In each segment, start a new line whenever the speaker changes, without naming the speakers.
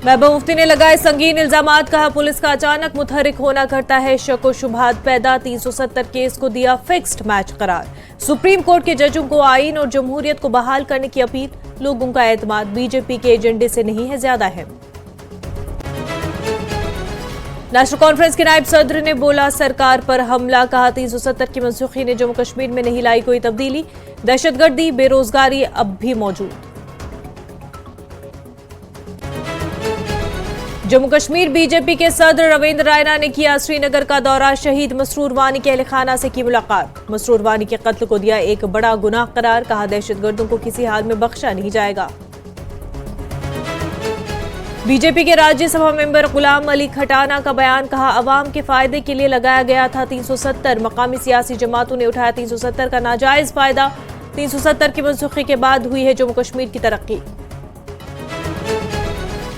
महबूबा मुफ्ती ने लगाए संगीन इल्जामात, कहा पुलिस का अचानक मुतहरिक होना करता है शक व शुबहात पैदा। 370 केस को दिया फिक्स्ड मैच करार। सुप्रीम कोर्ट के जजों को आईन और जमहूरियत को बहाल करने की अपील। लोगों का एतमाद बीजेपी के एजेंडे से नहीं है ज्यादा अहम। नेशनल कॉन्फ्रेंस के नायब सदर ने बोला सरकार पर हमला, कहा 370 की मनसूखी ने जम्मू कश्मीर में नहीं लाई कोई तब्दीली। दहशतगर्दी बेरोजगारी अब भी मौजूद। जम्मू कश्मीर बीजेपी के सदर रविंद्र रायना ने किया श्रीनगर का दौरा। शहीद मसरूर वानी के अहले खाना से की मुलाकात। मसरूर वानी के कत्ल को दिया एक बड़ा गुनाह करार, कहा दहशतगर्दों को किसी हाल में बख्शा नहीं जाएगा। बीजेपी के राज्यसभा मेंबर गुलाम अली खटाना का बयान, कहा अवाम के फायदे के लिए लगाया गया था 370। मकामी सियासी जमातों ने उठाया 370 का नाजायज फायदा। 370 की मनसूखी के बाद हुई है जम्मू कश्मीर की तरक्की।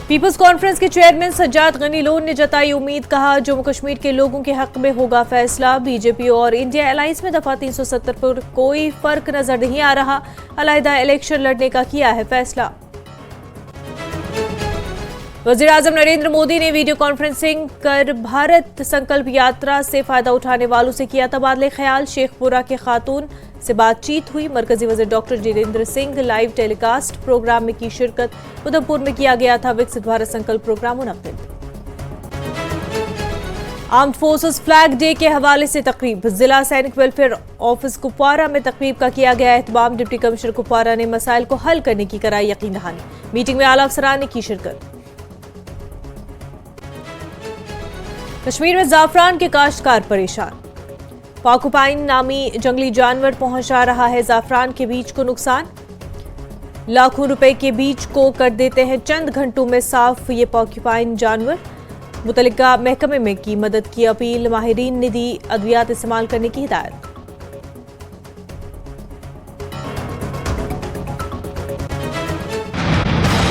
पीपल्स कॉन्फ्रेंस के चेयरमैन सज्जाद गनी लोन ने जताई उम्मीद, कहा जम्मू कश्मीर के लोगों के हक में होगा फैसला। बीजेपी और इंडिया अलायंस में दफा 370 पर कोई फर्क नजर नहीं आ रहा। अलहदा इलेक्शन लड़ने का किया है फैसला। वजीर आजम नरेंद्र मोदी ने वीडियो कॉन्फ्रेंसिंग कर भारत संकल्प यात्रा से फायदा उठाने वालों से किया तबादले ख्याल। शेखपुरा के खातून से बातचीत हुई। मरकजी वजीर doctor Jitendra Singh live telecast programme में की शिरकत। उधमपुर में किया गया था विकसित भारत संकल्प प्रोग्राम मुनक्किद। आर्म्ड फोर्सेस फ्लैग डे के हवाले से तकरीब। जिला सैनिक वेलफेयर ऑफिस कुपवारा में तकरीब का किया गया एहतमाम। डिप्टी कमिश्नर कुपवारा ने मसाइल को हल करने की कराई यकीन दहानी। मीटिंग में आला अफसरान ने की शिरकत। कश्मीर में जाफरान के काश्तकार परेशान। पाकुपाइन नामी जंगली जानवर पहुंचा रहा है जाफरान के बीज को नुकसान। लाखों रुपए के बीज को कर देते हैं चंद घंटों में साफ ये पाकुपाइन जानवर। मुतल्लिका महकमे में की मदद की अपील। माहिरीन ने दी अद्वियात इस्तेमाल करने की हिदायत।